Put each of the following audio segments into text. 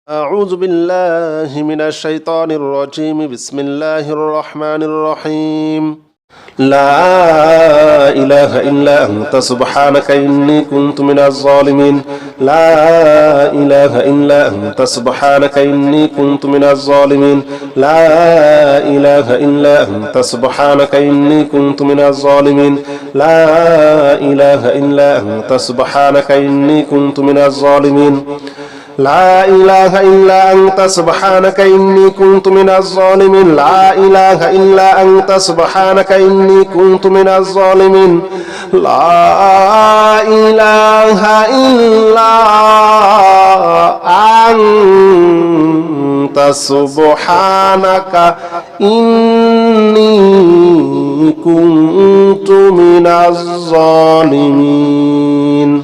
أعوذ بالله من الشيطان الرجيم بسم الله الرحمن الرحيم لا إله إلا أنت سبحانك إني كنت من الظالمين لا إله إلا أنت سبحانك إني كنت من الظالمين لا إله إلا أنت سبحانك إني كنت من الظالمين لا إله إلا أنت سبحانك إني كنت من الظالمين لا إله إلا أنت سبحانك إني كنت من الظالمين لا إله إلا أنت سبحانك إني كنت من الظالمين لا إله إلا أنت سبحانك إني كنت من الظالمين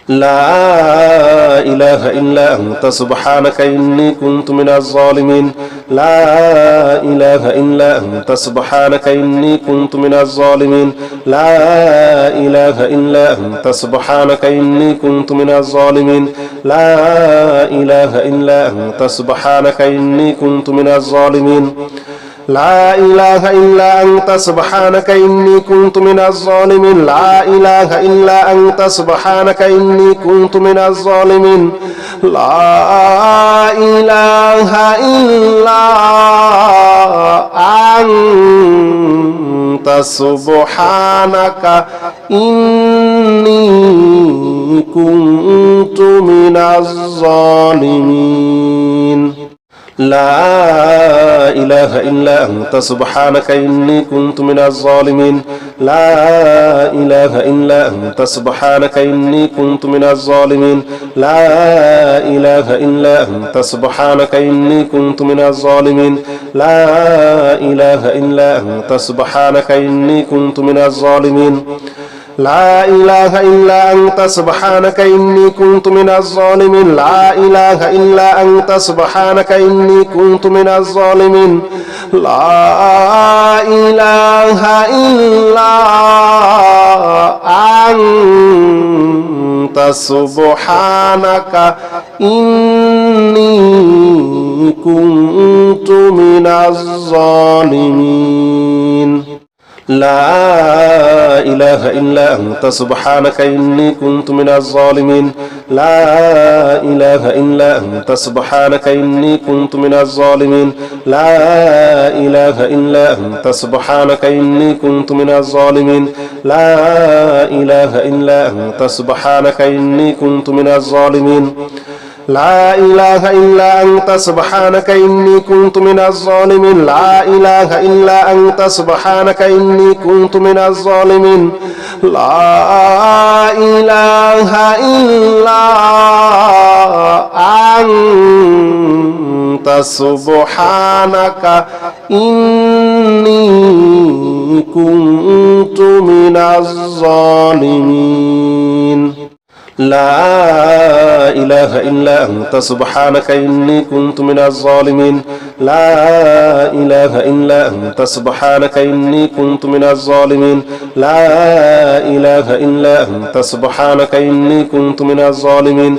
لا إله إلا أنت سبحانك إني كنت من الظالمين لا إله إلا أنت سبحانك إني كنت من الظالمين لا إله إلا أنت سبحانك إني كنت من الظالمين لا إله إلا أنت سبحانك إني كنت من الظالمين لا إله إلا أنت سبحانك إني كنت من الظالمين لا إله إلا أنت سبحانك إني كنت من الظالمين لا إله إلا أنت سبحانك إني كنت من الظالمين لا إله إلا أنت سبحانك إني كنت من الظالمين لا إله إلا أنت سبحانك إني كنت من الظالمين لا إله إلا أنت سبحانك إني كنت من الظالمين لا إله إلا أنت سبحانك إني كنت من الظالمين لا إله إلا أنت سبحانك إني كنت من الظالمين لا إله إلا أنت سبحانك إني كنت من الظالمين لا إله إلا أنت سبحانك إني كنت من الظالمين لا إله إلا أنت سبحانك إني كنت من الظالمين لا إله إلا أنت سبحانك إني كنت من الظالمين لا إله إلا أنت سبحانك إني كنت من الظالمين لا إله إلا أنت سبحانك إني كنت من الظالمين لا إله إلا أنت سبحانك إني كنت من الظالمين لا إله إلا أنت سبحانك إني كنت من الظالمين لا إله إلا أنت سبحانك إني كنت من الظالمين لا إله إلا أنت سبحانك إني كنت من الظالمين لا إله إلا أنت سبحانك إني كنت من الظالمين لا إله إلا أنت سبحانك إني كنت من الظالمين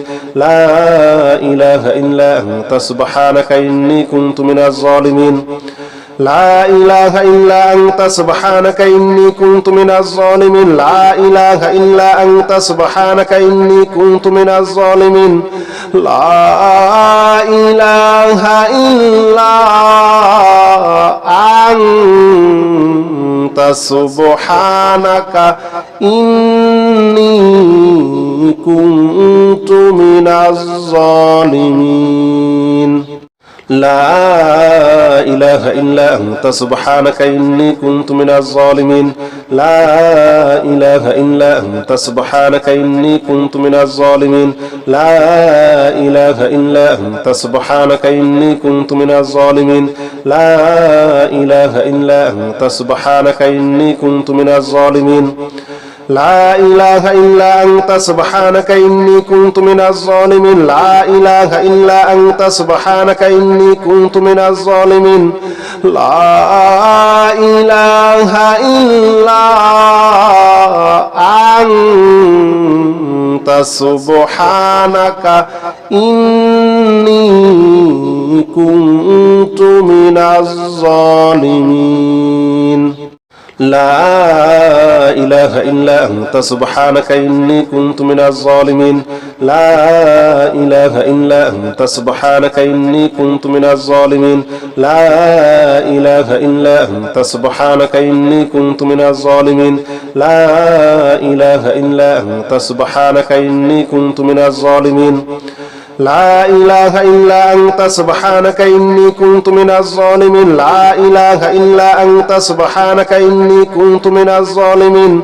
لا إله إلا أنت سبحانك إني كنت من الظالمين لا إله إلا أنت سبحانك إني كنت من الظالمين لا إله إلا أنت سبحانك إني كنت من الظالمين لا إله إلا أنت سبحانك إني كنت من الظالمين لا إله إلا أنت سبحانك إني كنت من الظالمين لا إله إلا أنت سبحانك إني كنت من الظالمين لا إله إلا أنت سبحانك إني كنت من الظالمين لا إله إلا أنت سبحانك إني كنت من الظالمين لا إله إلا أنت سبحانك إني كنت من الظالمين لا إله إلا أنت سبحانك إني كنت من الظالمين لا إله إلا أنت سبحانك إني الظالمين لا إله إلا أنت سبحانك إني كنت من الظالمين لا إله إلا أنت سبحانك إني كنت من الظالمين لا إله إلا أنت سبحانك إني كنت من الظالمين لا إله إلا أنت سبحانك إني كنت من الظالمين لا إله إلا أنت سبحانك إني كنت من الظالمين لا إله إلا أنت سبحانك إني كنت من الظالمين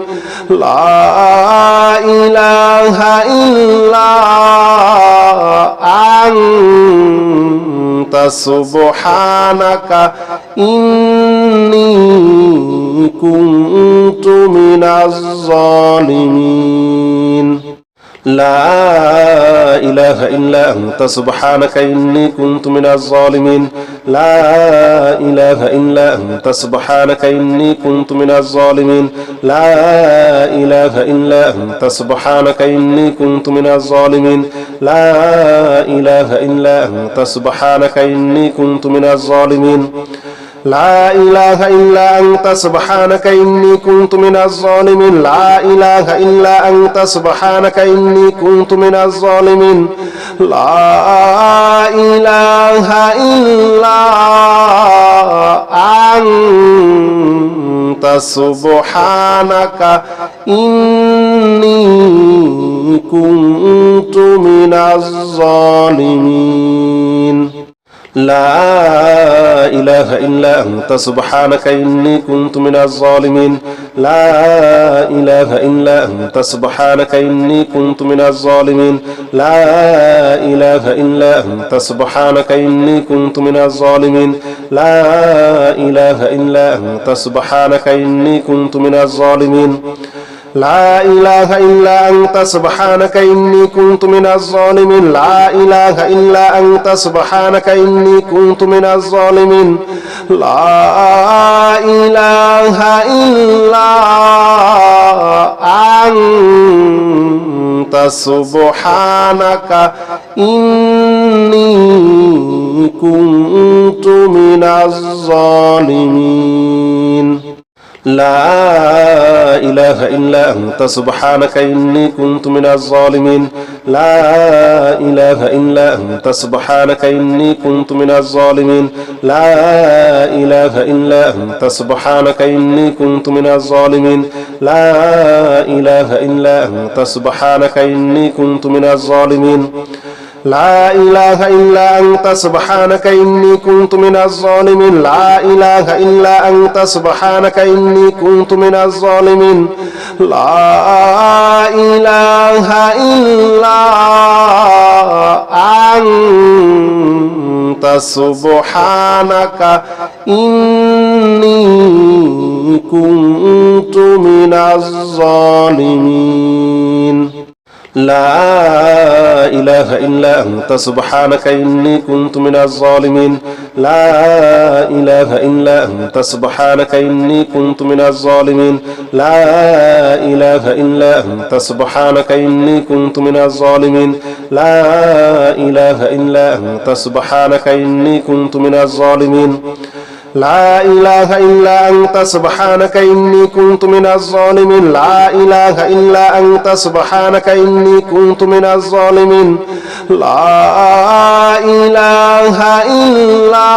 لا إله إلا أنت سبحانك إني كنت من الظالمين لا إله إلا أنت سبحانك إني كنت من الظالمين لا إله إلا أنت سبحانك إني كنت من الظالمين لا إله إلا أنت سبحانك إني كنت من الظالمين لا إله إلا أنت سبحانك إني كنت من الظالمين لا إله إلا أنت سبحانك إني كنت من الظالمين لا إله إلا أنت سبحانك إني كنت من الظالمين لا إله إلا أنت سبحانك إني كنت من الظالمين لا إله إلا أنت سبحانك إني كنت من الظالمين لا إله إلا أنت سبحانك إني كنت من الظالمين لا إله إلا أنت سبحانك إني كنت من الظالمين لا إله إلا أنت سبحانك إني كنت من الظالمين لا إله إلا أنت سبحانك إني كنت من الظالمين لا إله إلا أنت سبحانك إني كنت من الظالمين لا إله إلا أنت سبحانك إني كنت من الظالمين لا إله إلا أنت سبحانك إني كنت من الظالمين لا إله إلا أنت سبحانك إني كنت من الظالمين لا إله إلا أنت سبحانك إني كنت من الظالمين لا إله إلا أنت سبحانك إني كنت من الظالمين لا إله إلا أنت سبحانك إني كنت من الظالمين لا إله إلا أنت سبحانك إني كنت من الظالمين لا إله إلا أنت سبحانك إني كنت من الظالمين لا إله إلا أنت سبحانك إني كنت من الظالمين لا إله إلا أنت سبحانك إني كنت من الظالمين لا إله إلا أنت سبحانك إني كنت من الظالمين لا إله إلا أنت سبحانك إني كنت من الظالمين لا إله إلا أنت سبحانك إني كنت من الظالمين لا إله إلا أنت سبحانك إني كنت من الظالمين لا إله إلا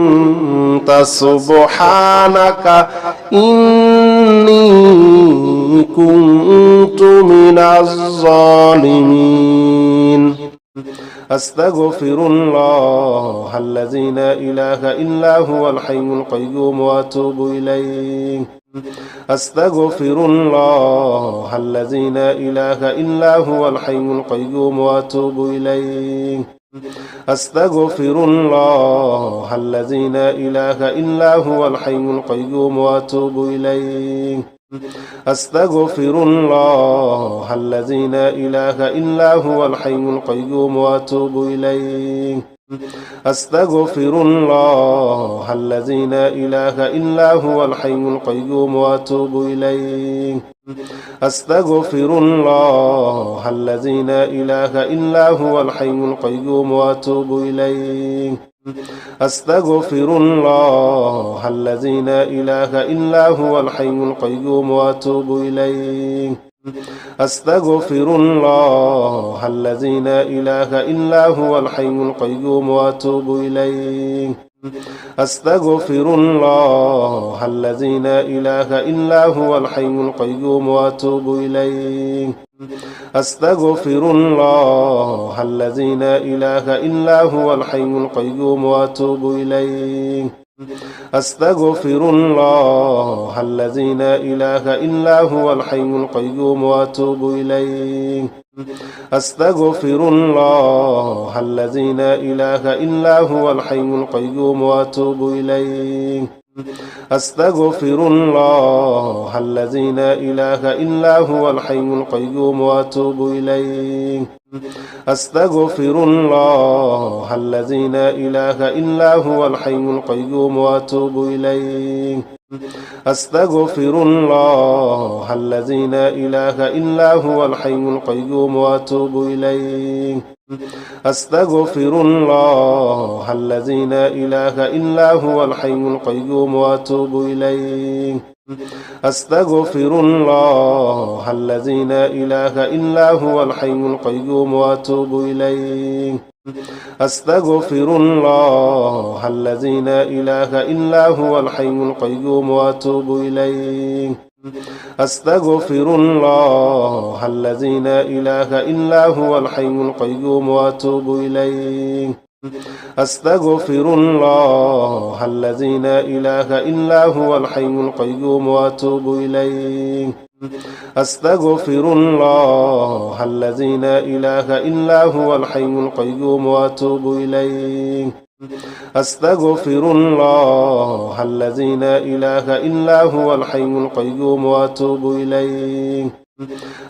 أنت سبحانك إني كنت من الظالمين أستغفر الله الذي لا إله إلا هو الحي القيوم وأتوب إليه أستغفر الله الذي لا إله إلا هو الحي القيوم وأتوب إليه أستغفر الله الذي لا إله إلا هو الحي القيوم وأتوب إليه أستغفر الله الذي لا إله إلا هو الحي القيوم وأتوب إليه أستغفر الله الذي لا إله إلا هو الحي القيوم وأتوب إليه أستغفر الله الذي لا إله إلا هو الحي القيوم وأتوب إليه أستغفر الله الذي لا إله إلا هو الحي القيوم وأتوب إليه أستغفر الله الذي لا إله إلا هو الحي القيوم وأتوب إليه أستغفر الله الذي لا إله إلا هو الحي القيوم وأتوب إليه أستغفر الله الذي لا إله إلا هو الحي القيوم وأتوب إليه أستغفر الله الذي لا إله إلا هو الحي القيوم وأتوب إليه أستغفر الله الذي لا إله إلا هو الحي القيوم وأتوب إليه أستغفر الله الذي لا إله إلا هو الحي القيوم وأتوب إليه أستغفر الله الذي لا إله إلا هو الحي القيوم وأتوب إليه أستغفر الله الذي لا إله إلا هو الحي القيوم وأتوب إليه أستغفر الله الذي لا إله إلا هو الحي القيوم وأتوب إليه أستغفر الله الذي لا إله إلا هو الحي القيوم وأتوب إليه أستغفر الله الذي لا إله إلا هو الحي القيوم وأتوب إليه أستغفر الله الذي لا إله إلا هو الحي القيوم وأتوب إليه أستغفر الله الذي لا إله إلا هو الحي القيوم وأتوب إليه أستغفر الله الذي لا إله إلا هو الحي القيوم وأتوب إليه أستغفر الله الذي لا إله إلا هو الحي القيوم وأتوب إليه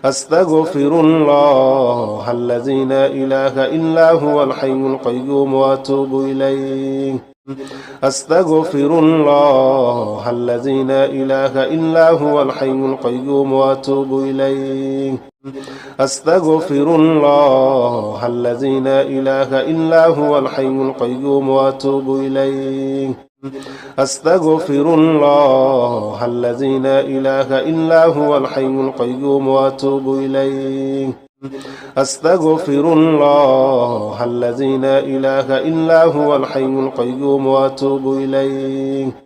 أستغفر الله الذي لا إله إلا هو الحي القيوم وأتوب إليه أستغفر الله الذي لا إله إلا هو الحي القيوم وأتوب إليه أستغفر الله الذي لا إله إلا هو الحي القيوم وأتوب إليه أستغفر الله الذي لا إله إلا هو الحي القيوم وأتوب إليه أستغفر الله الذي لا إله إلا هو الحي القيوم وأتوب إليه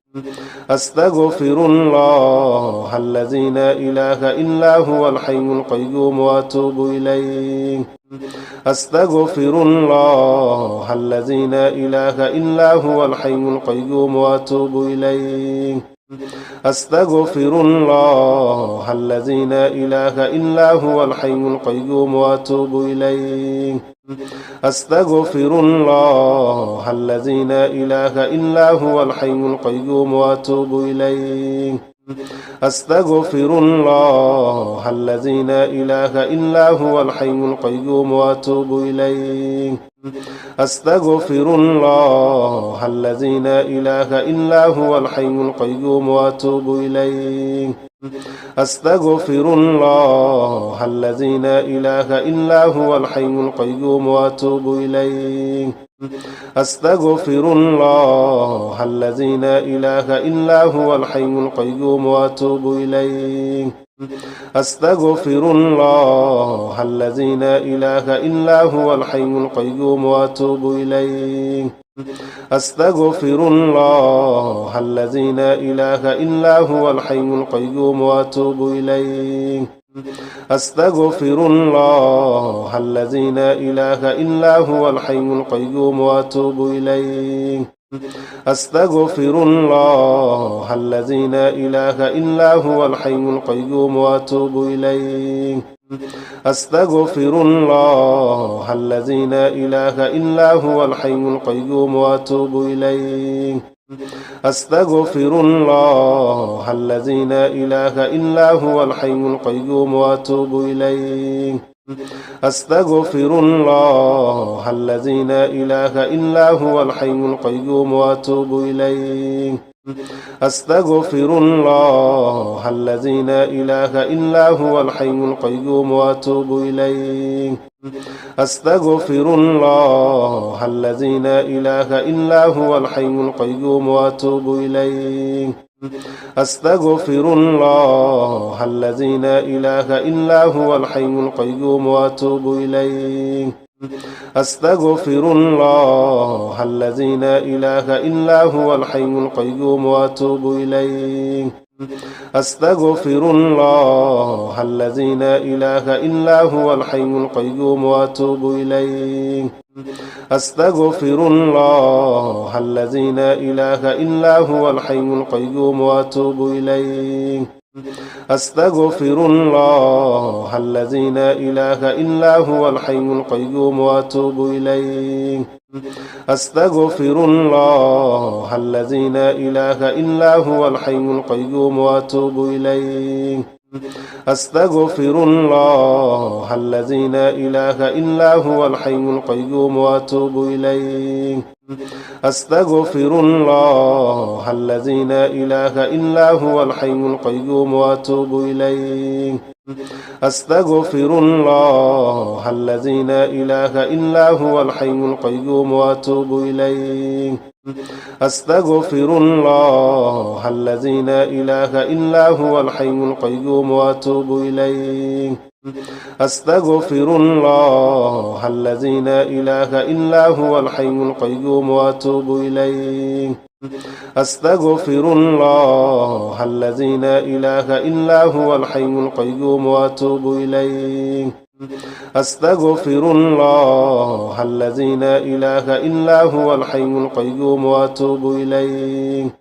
أستغفر الله الذي لا إله إلا هو الحي القيوم وأتوب إليه أستغفر الله الذي لا إله إلا هو الحي القيوم وأتوب إليه أستغفر الله الذي لا إله إلا هو الحي القيوم وأتوب إليه أستغفر الله الذي لا إله إلا هو الحي القيوم وأتوب إليه أستغفر الله الذي لا إله إلا هو الحي القيوم وأتوب إليه أستغفر الله الذي لا إله إلا هو الحي القيوم وأتوب إليه أستغفر الله الذي لا إله إلا هو الحي القيوم وأتوب إليه أستغفر الله الذي لا إله إلا هو الحي القيوم وأتوب إليه أستغفر الله الذي لا إله إلا هو الحي القيوم وأتوب إليه أستغفر الله الذي لا إله إلا هو الحي القيوم وأتوب إليه أستغفر الله الذي لا إله إلا هو الحي القيوم وأتوب إليه أستغفر الله الذي لا إله إلا هو الحي القيوم وأتوب إليه أستغفر الله الذي لا إله إلا هو الحي القيوم وأتوب إليه أستغفر الله الذي لا إله إلا هو الحي القيوم وأتوب إليه أستغفر الله الذي لا إله إلا هو الحي القيوم وأتوب إليه أستغفر الله الذي لا إله إلا هو الحي القيوم وأتوب إليه أستغفر الله الذي لا إله إلا هو الحي القيوم وأتوب إليه أستغفر الله الذي لا إله إلا هو الحي القيوم وأتوب إليه أستغفر الله الذي لا إله إلا هو الحي القيوم وأتوب إليه أستغفر الله الذي لا إله إلا هو الحي القيوم وأتوب إليه أستغفر الله الذي لا إله إلا هو الحي القيوم وأتوب إليه أستغفر الله الذي لا إله إلا هو الحي القيوم وأتوب إليه أستغفر الله الذي لا إله إلا هو الحي القيوم وأتوب إليه أستغفر الله الذي لا إله إلا هو الحي القيوم وأتوب إليه أستغفر الله الذي لا إله إلا هو الحي القيوم وأتوب إليه أستغفر الله الذي لا إله إلا هو الحي القيوم وأتوب إليه أستغفر الله الذي لا إله إلا هو الحي القيوم وأتوب إليه أستغفر الله الذي لا إله إلا هو الحي القيوم وأتوب إليه أستغفر الله الذي لا إله إلا هو الحي القيوم وأتوب إليه أستغفر الله الذي لا إله إلا هو الحي القيوم وأتوب إليه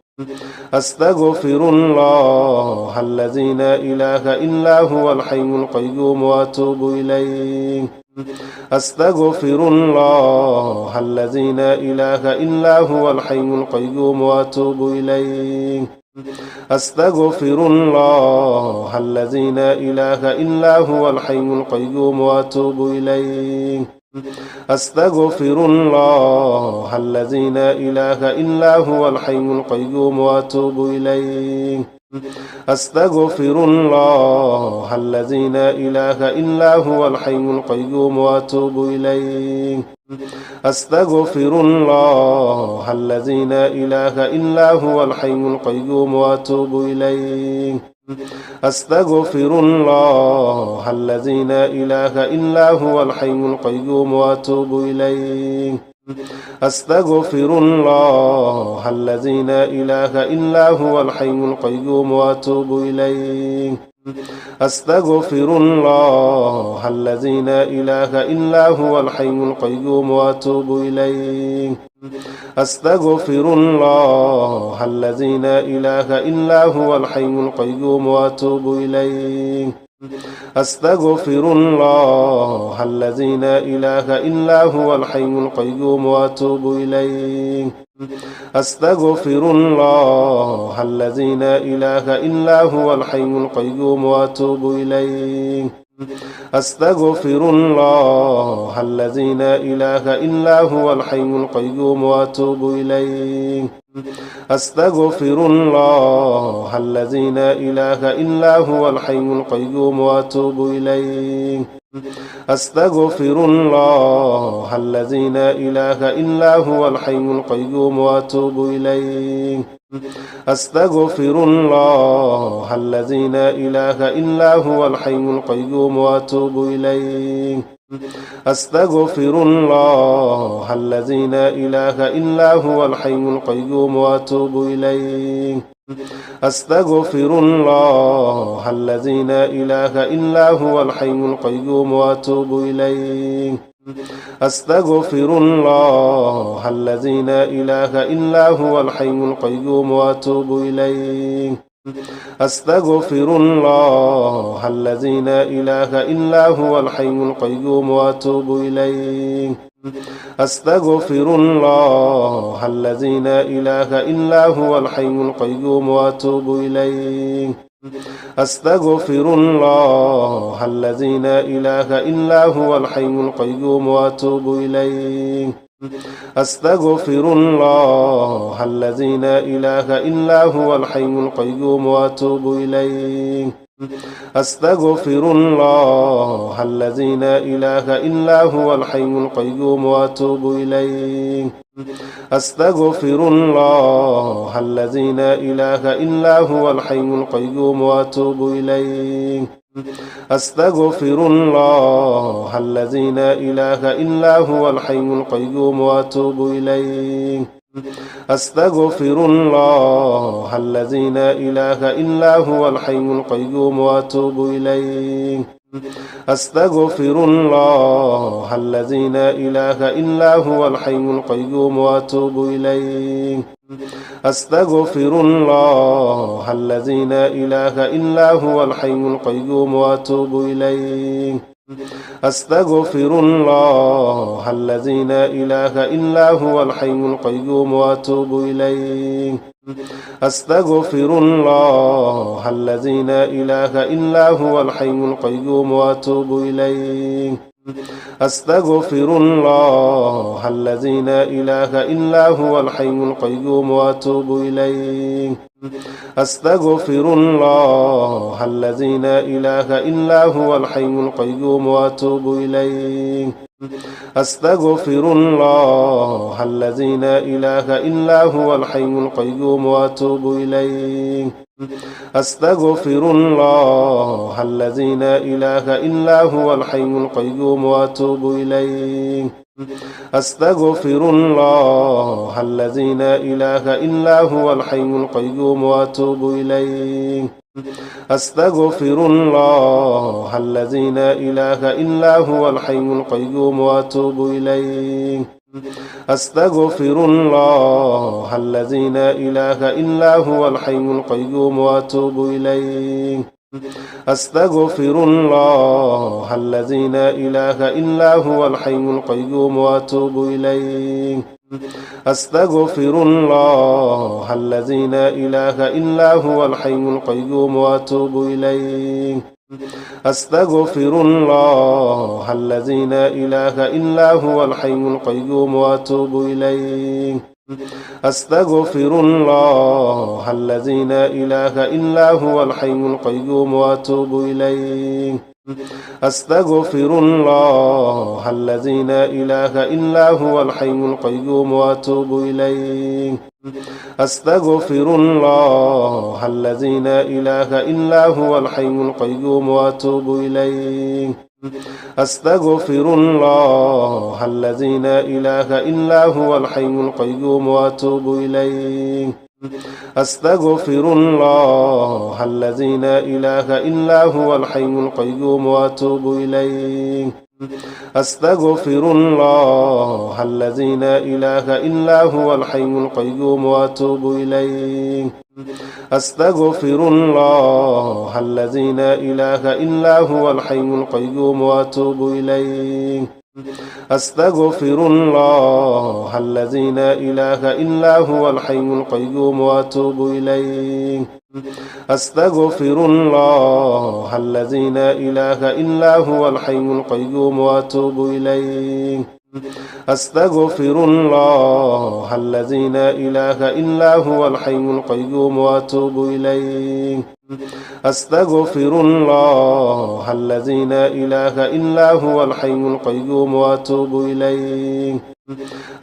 أستغفر الله الذي لا إله إلا هو الحي القيوم وأتوب إليه أستغفر الله الذي لا إله إلا هو الحي القيوم وأتوب إليه أستغفر الله الذي لا إله إلا هو الحي القيوم وأتوب إليه أستغفر الله الذي لا إله إلا هو الحي القيوم وأتوب إليه أستغفر الله الذي لا إله إلا هو الحي القيوم وأتوب إليه أستغفر الله الذي لا إله إلا هو الحي القيوم وأتوب إليه أستغفر الله الذي لا إله إلا هو الحي القيوم وأتوب إليه أستغفر الله الذي لا إله إلا هو الحي القيوم وأتوب إليه أستغفر الله الذي لا إله إلا هو الحي القيوم وأتوب إليه أستغفر الله الذي لا إله إلا هو الحي القيوم وأتوب إليه أستغفر الله الذي لا إله إلا هو الحي القيوم وأتوب إليه أستغفر الله الذي لا إله إلا هو الحي القيوم وأتوب إليه أستغفر الله الذي لا إله إلا هو الحي القيوم وأتوب إليه أستغفر الله الذي لا إله إلا هو الحي القيوم وأتوب إليه أستغفر الله الذي لا إله إلا هو الحي القيوم وأتوب إليه أستغفر الله الذي لا إله إلا هو الحي القيوم وأتوب إليه أستغفر الله الذي لا إله إلا هو الحي القيوم وأتوب إليه أستغفر الله الذي لا إله إلا هو الحي القيوم وأتوب إليه أستغفر الله الذي لا إله إلا هو الحي القيوم وأتوب إليه أستغفر الله الذي لا إله إلا هو الحي القيوم وأتوب إليه أستغفر الله الذي لا إله إلا هو الحي القيوم وأتوب إليه أستغفر الله الذي لا إله إلا هو الحي القيوم وأتوب إليه أستغفر الله الذي لا إله إلا هو الحي القيوم وأتوب إليه أستغفر الله الذي لا إله إلا هو الحي القيوم وأتوب إليه أستغفر الله الذي لا إله إلا هو الحي القيوم وأتوب إليه أستغفر الله الذي لا إله إلا هو الحي القيوم وأتوب إليه أستغفر الله الذي لا إله إلا هو الحي القيوم وأتوب إليه أستغفر الله الذي لا إله إلا هو الحي القيوم وأتوب إليه أستغفر الله الذي لا إله إلا هو الحي القيوم وأتوب إليه أستغفر الله الذي لا إله إلا هو الحي القيوم وأتوب إليه أستغفر الله الذي لا إله إلا هو الحي القيوم وأتوب إليه أستغفر الله الذي لا إله إلا هو الحي القيوم وأتوب إليه أستغفر الله الذي لا إله إلا هو الحي القيوم وأتوب إليه أستغفر الله الذي لا إله إلا هو الحي القيوم وأتوب إليه أستغفر الله الذي لا إله إلا هو الحي القيوم وأتوب إليه أستغفر الله الذي لا إله إلا هو الحي القيوم وأتوب إليه أستغفر الله الذي لا إله إلا هو الحي القيوم وأتوب إليه أستغفر الله الذي لا إله إلا هو الحي القيوم وأتوب إليه أستغفر الله الذي لا إله إلا هو الحي القيوم وأتوب إليه أستغفر الله الذي لا إله إلا هو الحي القيوم وأتوب إليه أستغفر الله الذي لا إله إلا هو الحي القيوم وأتوب إليه أستغفر الله الذي لا إله إلا هو الحي القيوم وأتوب إليه أستغفر الله الذي لا إله إلا هو الحي القيوم وأتوب إليه أستغفر الله الذي لا إله إلا هو الحي القيوم وأتوب إليه أستغفر الله الذي لا إله إلا هو الحي القيوم وأتوب إليه أستغفر الله الذي لا إله إلا هو الحي القيوم وأتوب إليه أستغفر الله الذي لا إله إلا هو الحي القيوم وأتوب إليه أستغفر الله الذي لا إله إلا هو الحي القيوم وأتوب إليه أستغفر الله الذي لا إله إلا هو الحي القيوم وأتوب إليه أستغفر الله الذي لا إله إلا هو الحي القيوم وأتوب إليه أستغفر الله الذي لا إله إلا هو الحي القيوم وأتوب إليه أستغفر الله الذي لا إله إلا هو الحي القيوم وأتوب إليه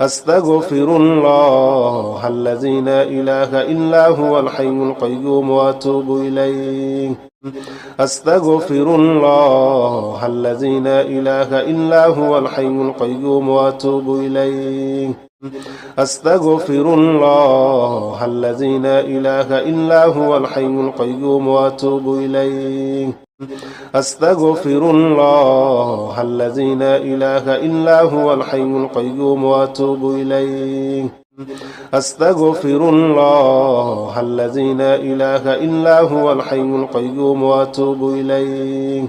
أستغفر الله الذي لا إله إلا هو الحي القيوم وأتوب إليه أستغفر الله الذي لا إله إلا هو الحي القيوم وأتوب إليه أستغفر الله الذي لا إله إلا هو الحي القيوم وأتوب إليه أستغفر الله الذي لا إله إلا هو الحي القيوم وأتوب إليه أستغفر الله الذي لا إله إلا هو الحي القيوم وأتوب إليه